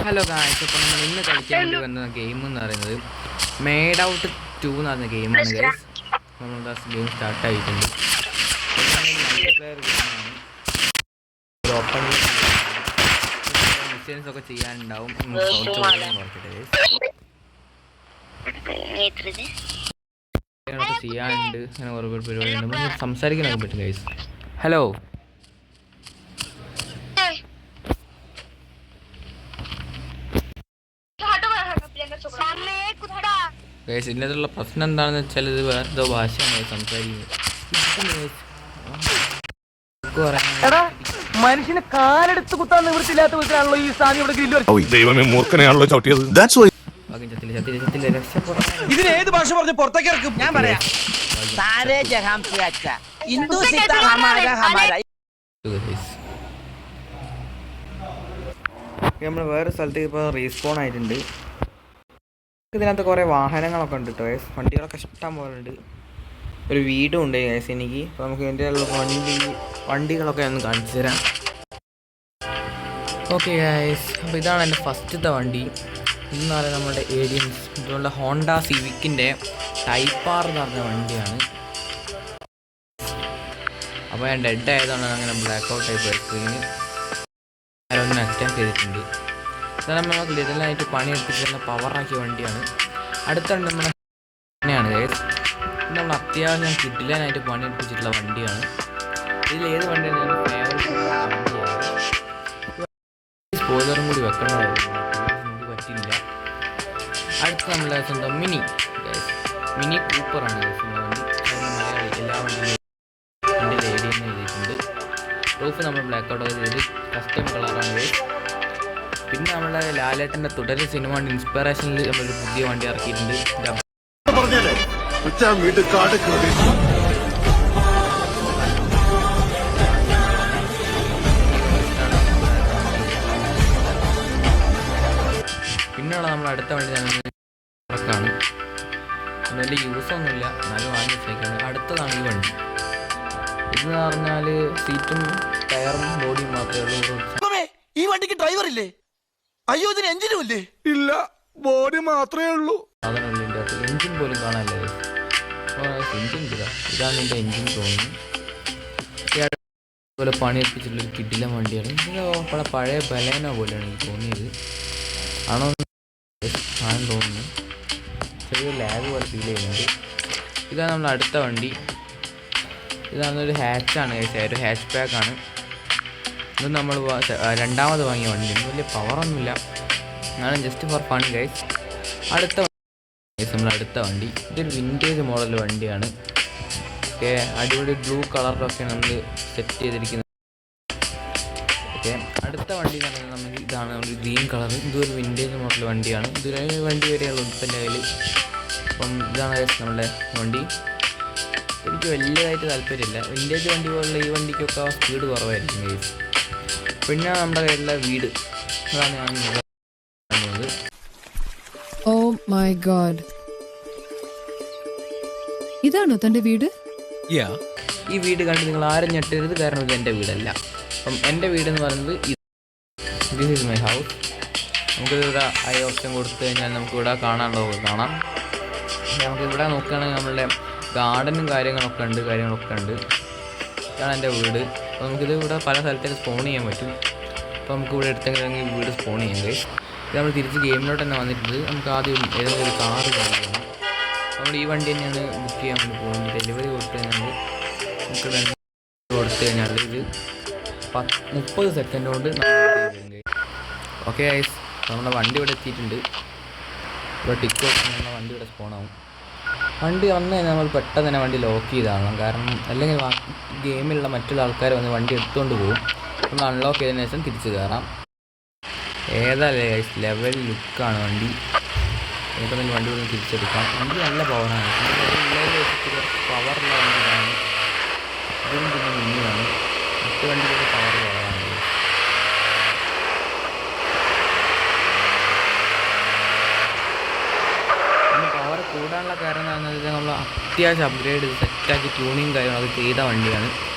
Hello guys, അപ്പോൾ നമ്മൾ ഇന്ന് കളിക്കാൻ വേണ്ടി വന്ന ഗെയിം എന്ന് പറയുന്നത് മെയ്ഡ് ഔട്ട് 2 എന്ന് പറഞ്ഞ ഗെയിമാണ് ഗൈസ്. നമ്മൾ ഗെയിം സ്റ്റാർട്ട് ആയിട്ടുണ്ട്. മൾട്ടിപ്ലെയർ ഗെയിമാണ്. ഒരു ഓപ്പൺ മിഷൻസ് ഒക്കെ ചെയ്യാനുണ്ടാവും. ചെയ്യാനുണ്ട്, അങ്ങനെ കുറേ പരിപാടി ഉണ്ട്. നമ്മൾ സംസാരിക്കാനൊക്കെ പറ്റും ഗൈസ്. ഹലോ ഗൈസ്, ഇതിനകത്തുള്ള പ്രശ്നം എന്താണെന്ന് വെച്ചാൽ ഇത് വേറെ എന്തോ ഭാഷയാണ് സംസാരിക്കുന്നത്. മനുഷ്യന് കാലെടുത്ത് കുത്താൻ നിവൃത്തിയില്ലാത്ത വിധത്തിലാണല്ലോ ഈ സാധനം ഇവിടെ ഗ്രില്ല്. ദൈവമേ, മൂർഖനെയാണല്ലോ ചവിട്ടിയത്. ഇതിന് ഏത് ഭാഷ പറഞ്ഞ് പുറത്തേക്ക് ഇറക്കും? ഞാൻ പറയാം. നമ്മൾ വേറെ സ്ഥലത്തേക്ക് ഇപ്പോൾ റീസ്പോൺ ആയിട്ടുണ്ട്. ഇതിനകത്ത് കുറേ വാഹനങ്ങളൊക്കെ ഉണ്ട് കേട്ടോ ഗൈസ്. വണ്ടികളൊക്കെ ഇഷ്ടം പോലെ ഉണ്ട്. ഒരു വീടും ഉണ്ട് ഗൈസ് എനിക്ക്. അപ്പോൾ നമുക്ക് ഇതിൻ്റെ വണ്ടികളൊക്കെ ഒന്ന് കാണിച്ചു തരാം. ഓക്കെ ഗൈസ്, അപ്പോൾ ഇതാണ് എൻ്റെ ഫസ്റ്റത്തെ വണ്ടി. ഇതെന്ന് പറയുന്നത് നമ്മുടെ ഏഡിയൻസ് ഇതുള്ള ഹോണ്ട സിവിക്കിൻ്റെ ടൈപ്പ് ആർ എന്ന് പറഞ്ഞ വണ്ടിയാണ്. അപ്പോൾ ഞാൻ ഡെഡ് ആയതുകൊണ്ടാണ് അങ്ങനെ ബ്ലാക്ക് ഔട്ട് ആയി പോയി. സ്ക്രീന് ആരൊന്നും അറ്റാക്ക് ചെയ്തിട്ടുണ്ട്. അതെല്ലാം നമുക്ക് ലിതലായിട്ട് പണിയെടുപ്പിച്ചിരുന്ന പവറാക്കിയ വണ്ടിയാണ്. അടുത്തുണ്ട് നമ്മുടെ തന്നെയാണ് ഗൈസ്. നമ്മൾ അത്യാവശ്യം കിഡിലാനായിട്ട് പണിയെടുപ്പിച്ചിട്ടുള്ള വണ്ടിയാണ്. ഇതിൽ ഏത് വണ്ടിയാണ് ഞാൻ ഫേവറേറ്റ് വണ്ടിയാണ്. സ്പോയിലറും കൂടി വെക്കണമായിരുന്നു, നമുക്ക് പറ്റില്ല. അടുത്ത നമ്മളെ സ്വന്തം മിനി കൂപ്പറാണ് ഗൈസ് നമ്മുടെ വണ്ടി. മലയാളി എല്ലാ വണ്ടിയിലും ഏരിയ എഴുതിയിട്ടുണ്ട്. റൂഫ് നമ്മൾ ബ്ലാക്ക് ഔട്ട് ചെയ്ത് കസ്റ്റം കളറാണ് ഗൈസ്. പിന്നെ നമ്മളെ ലാലേട്ടൻ്റെ തുടരെ സിനിമ ഇൻസ്പിറേഷനിൽ നമ്മളൊരു പുതിയ വണ്ടി ഇറക്കിയിട്ടുണ്ട്. പിന്നെയുള്ള നമ്മൾ അടുത്ത വണ്ടി ട്രക്കാണ്. വലിയ യൂസൊന്നുമില്ല, എന്നാലും വാങ്ങി വെച്ചേക്കാണ്. അടുത്തതാണ് ഈ വണ്ടി. ഇതെന്ന് പറഞ്ഞാൽ സീറ്റും ടയറും ബോഡിയും മാത്രമേ ഉള്ളൂ. ഈ വണ്ടിക്ക് ഡ്രൈവർ ഇല്ലേ? അയ്യോ, ഇതിന് എഞ്ചിനും ഇല്ലേ? ഇല്ല, ബോഡി മാത്രമേ ഉള്ളൂ. സാധനമുള്ള ഇതിൻ്റെ അകത്ത് എഞ്ചിൻ പോലും കാണാനല്ലേ. എഞ്ചിൻ ഇതാണ് എൻ്റെ എഞ്ചിൻ തോന്നുന്നു. അതുപോലെ പണിയെടുപ്പിച്ചിട്ടുള്ളൊരു കിടിലൻ വണ്ടിയാണ്. ഇത് പഴയ ബലേനോ പോലെയാണ് എനിക്ക് തോന്നിയത്. ആണെന്ന് തോന്നുന്നു. ചെറിയ ലാഗ് പോലെ ഫീൽ ചെയ്യുന്നുണ്ട്. ഇതാണ് നമ്മൾ അടുത്ത വണ്ടി. ഇതാണൊരു ഹാച്ചാണ്, ഒരു ഹാച്ച് പാക്കാണ്. ഇത് നമ്മൾ രണ്ടാമത് വാങ്ങിയ വണ്ടി. വലിയ പവറൊന്നുമില്ല, എന്നാലും ജസ്റ്റ് ഫോർ ഫൺ ഗൈസ്. അടുത്ത വണ്ടി ഇതൊരു വിൻറ്റേജ് മോഡൽ വണ്ടിയാണ്. ഓക്കെ, അടിപൊളി ബ്ലൂ കളറിലൊക്കെ നമ്മൾ സെറ്റ് ചെയ്തിരിക്കുന്നത്. ഓക്കെ, അടുത്ത വണ്ടി എന്ന് പറയുന്നത് നമുക്ക് ഇതാണ്, നമ്മൾ ഗ്രീൻ കളർ. ഇതൊരു വിൻറ്റേജ് മോഡൽ വണ്ടിയാണ്. ഇതൊരു വണ്ടി വരെയുള്ള ഉൽപ്പന്ന കയ്യിൽ. അപ്പം ഇതാണ് നമ്മുടെ വണ്ടി. എനിക്ക് വലിയതായിട്ട് താല്പര്യമില്ല. വിൻറ്റേജ് വണ്ടി പോലുള്ള ഈ വണ്ടിക്കൊക്കെ സ്പീഡ് കുറവായിരിക്കും ഗൈസ്. പിന്നെ നമ്മുടെ കയ്യിലുള്ള വീട്, അതാണ് ഞാൻ കാണുന്നത്. Oh my god, ഇതാണോ തൻ്റെ വീട്? ഈ വീട് കണ്ട് നിങ്ങൾ ആരും ഞെട്ടരുത്, കാരണം ഇത് എൻ്റെ വീടല്ല. അപ്പം എൻ്റെ വീടെന്ന് പറയുന്നത് ദിസ് ഈസ് മൈ ഹൗസ്. നമുക്കിവിടെ ഐ ഓപ്ഷൻ കൊടുത്തു കഴിഞ്ഞാൽ നമുക്കിവിടെ കാണാനുള്ളത് കാണാം. നമുക്കിവിടെ നോക്കുകയാണെങ്കിൽ നമ്മളുടെ ഗാർഡനും കാര്യങ്ങളൊക്കെ ഉണ്ട്. ഇതാണ് എൻ്റെ വീട്. അപ്പോൾ നമുക്കിത് ഇവിടെ പല സ്ഥലത്തേക്ക് സ്പോൺ ചെയ്യാൻ പറ്റും. അപ്പോൾ നമുക്ക് ഇവിടെ എടുത്തെങ്കിൽ വീട് സ്പോൺ ചെയ്യാം ഗൈസ്. ഇത് നമ്മൾ തിരിച്ച് ഗെയിമിലോട്ട് തന്നെ വന്നിട്ടുണ്ട്. നമുക്ക് ആദ്യം ഏതെങ്കിലും ഒരു കാറ് കൊണ്ടുപോകണം. നമ്മൾ ഈ വണ്ടി തന്നെയാണ് ബുക്ക് ചെയ്യാൻ വേണ്ടി പോകുന്നത്. ഡെലിവറി കൊടുത്തു കഴിഞ്ഞാൽ നമുക്ക് കൊടുത്തു കഴിഞ്ഞാൽ ഇത് 30 സെക്കൻഡ് കൊണ്ട് ഓക്കെ ഗൈസ്. നമ്മുടെ വണ്ടി ഇവിടെ എത്തിയിട്ടുണ്ട്. ഇപ്പോൾ ടിക്കറ്റ് നമ്മുടെ വണ്ടി ഇവിടെ സ്പോൺ ആവും. വണ്ടി വന്നു കഴിഞ്ഞാൽ നമ്മൾ പെട്ടെന്ന് തന്നെ വണ്ടി ലോക്ക് ചെയ്താകണം, കാരണം അല്ലെങ്കിൽ ഗെയിമിലുള്ള മറ്റുള്ള ആൾക്കാർ വന്ന് വണ്ടി എടുത്തുകൊണ്ട് പോകും. നമ്മൾ അൺലോക്ക് ചെയ്തതിനു ശേഷം തിരിച്ച് കയറാം. ഏതായാലും ഗൈസ് ലെവൽ ലുക്കാണ് വണ്ടി. നമുക്ക് തന്നെ വണ്ടി ഒന്ന് തിരിച്ചെടുക്കാം. വണ്ടി നല്ല പവറാണ്. പവറുള്ള വണ്ടിയാണ്. ഇതും പിന്നെ മിനിയാണ്. മറ്റു വണ്ടിക്കൊക്കെ പവർ കുറവാണ്. പവർ കൂടാനുള്ള കാരണം എന്താണെന്ന് വെച്ചാൽ നമ്മൾ അത്യാവശ്യം അപ്ഗ്രേഡ് ചെയ്ത് സെറ്റാക്കി ട്യൂണിങ് കാര്യങ്ങളൊക്കെ ചെയ്ത വണ്ടിയാണ്.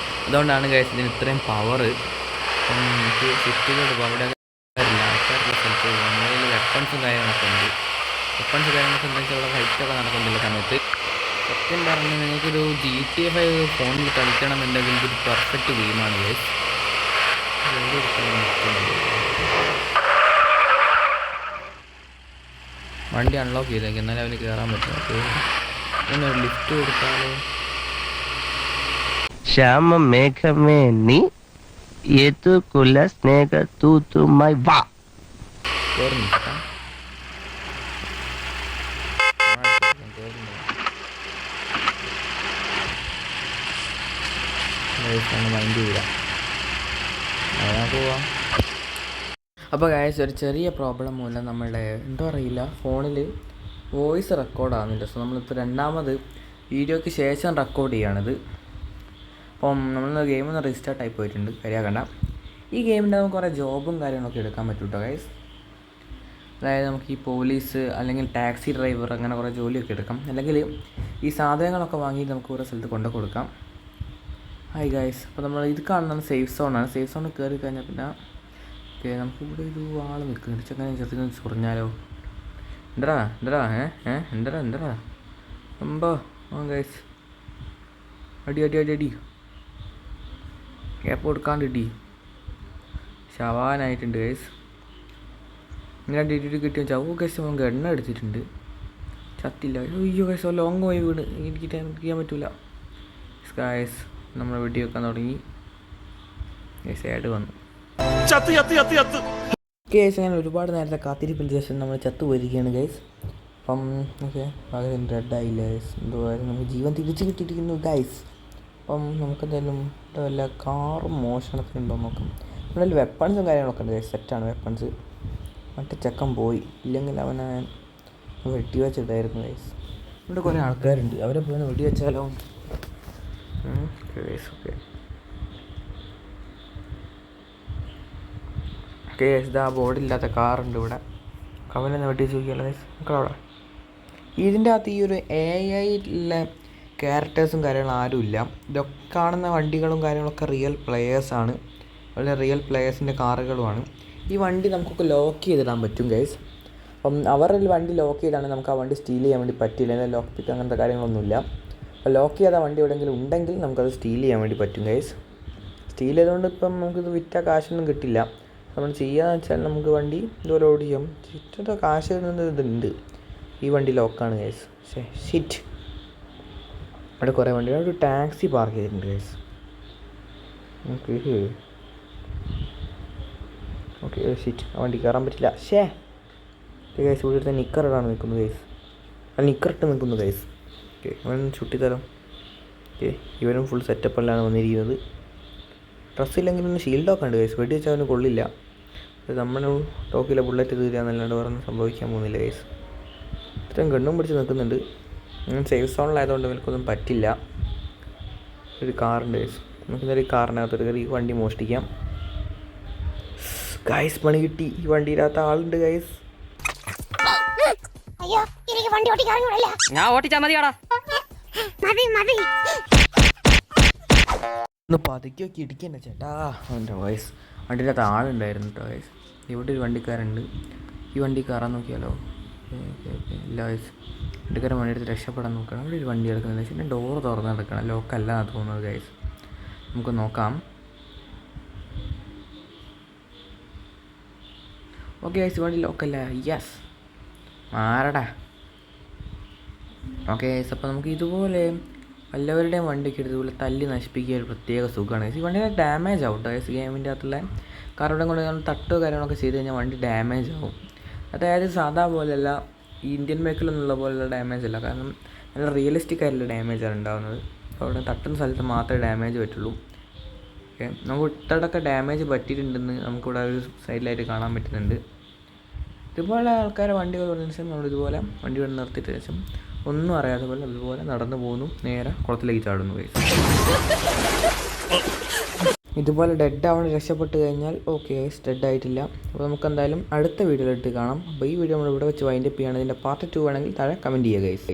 അതുകൊണ്ടാണ് ഗൈസ് ഇതിന് ഇത്രയും പവർ. നമുക്ക് സിറ്റിയിലോട്ട് പോകും, അവിടെ ആൾക്കാർക്ക് സ്ഥലത്ത് വെപ്പൺസും കാര്യങ്ങളൊക്കെ ഉണ്ട്. വെപ്പൺസ് കാര്യങ്ങളൊക്കെ എന്താ വെച്ചാൽ ഇവിടെ ഫൈറ്റൊക്കെ നടക്കുന്നില്ല സമയത്ത്. സത്യം പറഞ്ഞാൽ നിങ്ങൾക്കൊരു GTA 5 ഫോണിൽ കളിക്കണം എന്നുണ്ടെങ്കിൽ ഇതൊരു പെർഫെക്റ്റ് ഗെയിമാണ് ഗൈസ്. വണ്ടി അൺലോക്ക് ചെയ്തേക്ക് എന്നാലും അവന് കയറാൻ പറ്റും. പിന്നെ ഒരു ലിഫ്റ്റ് കൊടുത്താലോ? ശ്യാമ മേഘമേ നീ ഏതുകുല സ്നേഹ തൂതുമായി വാ. കയറുന്നില്ല മൈൻഡ് ചെയ്യില്ല. ഞാൻ പോവാം. അപ്പോൾ ഗൈസ് ഒരു ചെറിയ പ്രോബ്ലം മൂലം നമ്മളുടെ എന്താ അറിയില്ല ഫോണിൽ വോയിസ് റെക്കോർഡാകുന്നില്ല. സോ നമ്മളിപ്പോൾ രണ്ടാമത് വീഡിയോയ്ക്ക് ശേഷം റെക്കോർഡ് ചെയ്യുകയാണിത്. അപ്പം നമ്മൾ ഗെയിമൊന്ന് റീസ്റ്റാർട്ട് ആയി പോയിട്ടുണ്ട്. കാര്യമാക്കണ്ട. ഈ ഗെയിമിൻ്റെ നമുക്ക് കുറേ ജോബും കാര്യങ്ങളൊക്കെ എടുക്കാൻ പറ്റും കേട്ടോ ഗൈസ്. അതായത് നമുക്ക് ഈ പോലീസ് അല്ലെങ്കിൽ ടാക്സി ഡ്രൈവർ അങ്ങനെ കുറേ ജോലിയൊക്കെ എടുക്കാം. അല്ലെങ്കിൽ ഈ സാധനങ്ങളൊക്കെ വാങ്ങി നമുക്ക് കുറേ സ്ഥലത്ത് കൊണ്ടു കൊടുക്കാം. ഹായ് ഗൈസ്, അപ്പോൾ നമ്മൾ ഇത് കാണുന്നത് സേഫ് സോണാണ്. സേഫ് സോണിൽ കയറി കഴിഞ്ഞാൽ പിന്നെ ഓക്കെ നമുക്കിവിടെ ഒരു ആൾ നിൽക്കുന്നുണ്ട്. ചെങ്ങനെ ചെറുതിന് ചൊറിഞ്ഞാലോ? എന്തടാ എന്തടാ എമ്പോ ഗൈസ് അടി ക്യാപ്പ് കൊടുക്കാണ്ട് ഇടി ശവാനായിട്ടുണ്ട് ഗൈസ്. ഇങ്ങനെ ഡിറ്റി കിട്ടിയ ചവു ഗൈസ് നമുക്ക് എണ്ണ എടുത്തിട്ടുണ്ട്. ചത്തില്ല. അയ്യോ ഗൈസ് ലോങ് പോയി വീട് എനിക്ക് ചെയ്യാൻ പറ്റില്ല ഗൈസ്. നമ്മൾ വെടി വെക്കാൻ തുടങ്ങി ഗൈസ്. ആഡ് വന്നു ഗൈസ്. ഞാൻ ഒരുപാട് നേരത്തെ കാത്തിരിപ്പിന് ശേഷം നമ്മൾ ചത്തു പോയിരിക്കുകയാണ് ഗൈസ്. അപ്പം ഓക്കെ പകരം റെഡായില്ല ഗൈസ്. എന്തുവായാലും നമുക്ക് ജീവൻ തിരിച്ചു കിട്ടിയിരിക്കുന്നു ഗൈസ്. അപ്പം നമുക്കെന്തായാലും വല്ല കാറും മോഷണത്തിനുണ്ടോ നോക്കാം. ഇവിടെ വെപ്പൺസും കാര്യങ്ങളൊക്കെ ഉണ്ട് ഗൈസ്. സെറ്റാണ് വെപ്പൺസ്. മറ്റേ ചെക്കൻ പോയി, ഇല്ലെങ്കിൽ അവനെ വെട്ടി വെച്ചിട്ടായിരുന്നു ഗൈസ്. ഇവിടെ കുറേ ആൾക്കാരുണ്ട്, അവരെ പോയി വെടി വെച്ചാലോ? Guys okay guys. ഇതാ ബോർഡില്ലാത്ത കാറുണ്ട് ഇവിടെ. അവനെന്ന് വെട്ടി ചോദിക്കാമല്ലോ ഗൈസ്. അവിടെ ഇതിൻ്റെ അകത്ത് ഈ ഒരു AI-യിലുള്ള ക്യാരക്ടേഴ്സും കാര്യങ്ങളും ആരുമില്ല. ഇതൊക്കെ കാണുന്ന വണ്ടികളും കാര്യങ്ങളൊക്കെ റിയൽ പ്ലെയേഴ്സാണ്. വളരെ റിയൽ പ്ലെയേഴ്സിൻ്റെ കാറുകളുമാണ്. ഈ വണ്ടി നമുക്കൊക്കെ ലോക്ക് ചെയ്തിടാൻ പറ്റും ഗൈസ്. അപ്പം അവരുടെ വണ്ടി ലോക്ക് ചെയ്താണ് നമുക്ക് ആ വണ്ടി സ്റ്റീൽ ചെയ്യാൻ വേണ്ടി പറ്റില്ല. എന്നാൽ ലോക്ക് പിക്ക് അങ്ങനത്തെ കാര്യങ്ങളൊന്നുമില്ല. അപ്പോൾ ലോക്ക് ചെയ്ത വണ്ടി എവിടെയെങ്കിലും ഉണ്ടെങ്കിൽ നമുക്കത് സ്റ്റീൽ ചെയ്യാൻ വേണ്ടി പറ്റും ഗൈസ്. സ്റ്റീൽ ചെയ്തുകൊണ്ട് ഇപ്പം നമുക്കിത് വിറ്റ കാശൊന്നും കിട്ടില്ല. നമ്മൾ ചെയ്യാന്ന് വെച്ചാൽ നമുക്ക് വണ്ടി ഇതുപോലെ ഓടിക്കും. ചുറ്റ കാശ് ഇതുണ്ട്. ഈ വണ്ടി ലോക്കാണ് ഗൈസ്. ഷിറ്റ്. അവിടെ കുറേ വണ്ടി. അവിടെ ഒരു ടാക്സി പാർക്ക് ചെയ്തിട്ടുണ്ട് ഗൈസ്. Okay shit. ആ വണ്ടി കയറാൻ പറ്റില്ല. ഗൈസ് ഇവിടെ അടുത്ത് നിക്കറിടാണ് നിൽക്കുന്നത് ഗൈസ്. അത് നിക്കറിട്ട് നിൽക്കുന്നു ഗൈസ്. ഓക്കെ അവൻ ചുട്ടിത്തരം. ഓക്കെ ഇവനും ഫുൾ സെറ്റപ്പിലാണ് വന്നിരിക്കുന്നത്. ഡ്രസ്സില്ലെങ്കിൽ ഒന്ന് ഷീൽഡൊക്കെ ഉണ്ട് ഗൈസ്. വെടി വെച്ചാൽ അവന് കൊള്ളില്ല. നമ്മൾ ടോക്കിലെ ബുള്ളറ്റ് തീരാന്നല്ലാണ്ട് വേറെ സംഭവിക്കാൻ പോകുന്നില്ല ഗൈസ്. ഇത്രയും ഗണ്ണും പിടിച്ച് നിൽക്കുന്നുണ്ട്. സേഫ് സോണിലായതുകൊണ്ട് ഇവർക്കൊന്നും പറ്റില്ല. ഒരു കാറുണ്ട് ഗൈസ്. നമുക്കിന്നൊരു കാറിനകത്തൊരു കയറി വണ്ടി മോഷ്ടിക്കാം ഗൈസ്. പണി കിട്ടി. ഈ വണ്ടിയിലകത്ത് ആളുണ്ട് ഗൈസ്. ഞാൻ ഓട്ടിച്ചാ മതിയാടാ. ഒന്ന് പതുക്കിയൊക്കെ ഇടിക്കണ്ട ചേട്ടാ. അവൻ്റെ വോയിസ്. വണ്ടിയിലകത്ത് ആളുണ്ടായിരുന്നു കേട്ടോ ഗൈസ്. ഇവിടെ ഒരു വണ്ടിക്കാരുണ്ട്. ഈ വണ്ടി കയറാൻ നോക്കിയാലോ? ഇല്ല ഗൈസ്. വണ്ടിക്കാരൻ വണ്ടിയെടുത്ത് രക്ഷപ്പെടാൻ നോക്കണം. അവിടെ ഒരു വണ്ടി എടുക്കുന്നത് വെച്ചാൽ പിന്നെ ഡോറ് തുറന്ന് എടുക്കണം. ലോക്കല്ല എന്ന് തോന്നുന്നത് ഗൈസ്. നമുക്ക് നോക്കാം. ഓക്കെ ഗൈസ് വണ്ടി ലോക്കല്ല. യെസ് മാറടാ. ഓക്കെ ഗൈസ് അപ്പോൾ നമുക്ക് ഇതുപോലെ എല്ലാവരുടെയും വണ്ടിക്ക് ഇതുപോലെ തല്ലി നശിപ്പിക്കുക ഒരു പ്രത്യേക സുഖമാണ് ഗൈസ്. ഈ വണ്ടിയുടെ ഡാമേജ് ആവും കേട്ടോ ഗൈസ്. ഗെയിമിൻ്റെ അകത്തുള്ള കാരണം കൊണ്ട് നമ്മൾ തട്ടോ കാര്യങ്ങളൊക്കെ ചെയ്ത് കഴിഞ്ഞാൽ വണ്ടി ഡാമേജ് ആവും. അതായത് സാധാ പോലെയല്ല ഈ ഇന്ത്യൻ ബൈക്കിലൊന്നുള്ള പോലെയുള്ള ഡാമേജ് അല്ല. കാരണം നല്ല റിയലിസ്റ്റിക് ആയിട്ടുള്ള ഡാമേജാണ് ഉണ്ടാകുന്നത്. അപ്പോൾ അവിടെ തട്ടുന്ന സ്ഥലത്ത് മാത്രമേ ഡാമേജ് പറ്റുള്ളൂ. ഓക്കെ നമുക്ക് ഇട്ടടക്കം ഡാമേജ് പറ്റിയിട്ടുണ്ടെന്ന് നമുക്കിവിടെ ഒരു സൈഡിലായിട്ട് കാണാൻ പറ്റുന്നുണ്ട്. ഇതുപോലെ ആൾക്കാരെ വണ്ടികൾ പറഞ്ഞ ശേഷം നമ്മളിതുപോലെ വണ്ടി കൊണ്ട് നിർത്തിയിട്ട് ശേഷം ഒന്നും അറിയാതെ പോലെ അതുപോലെ നടന്നു പോകുന്നു. നേരെ കുളത്തിലേക്ക് ചാടുന്നു ഗൈസ്. ഇതുപോലെ ഡെഡ് ആവണം രക്ഷപ്പെട്ട് കഴിഞ്ഞാൽ ഓക്കെ ഗൈസ് ഡെഡ് ആയിട്ടില്ല. അപ്പോൾ നമുക്ക് എന്തായാലും അടുത്ത വീഡിയോയിലിട്ട് കാണാം. അപ്പോൾ ഈ വീഡിയോ നമ്മൾ ഇവിടെ വെച്ച് വൈൻഡപ്പ് ചെയ്യുകയാണ്. ഇതിൻ്റെ പാർട്ട് 2 വേണമെങ്കിൽ താഴെ കമൻറ്റ് ചെയ്യുക ഗൈസ്.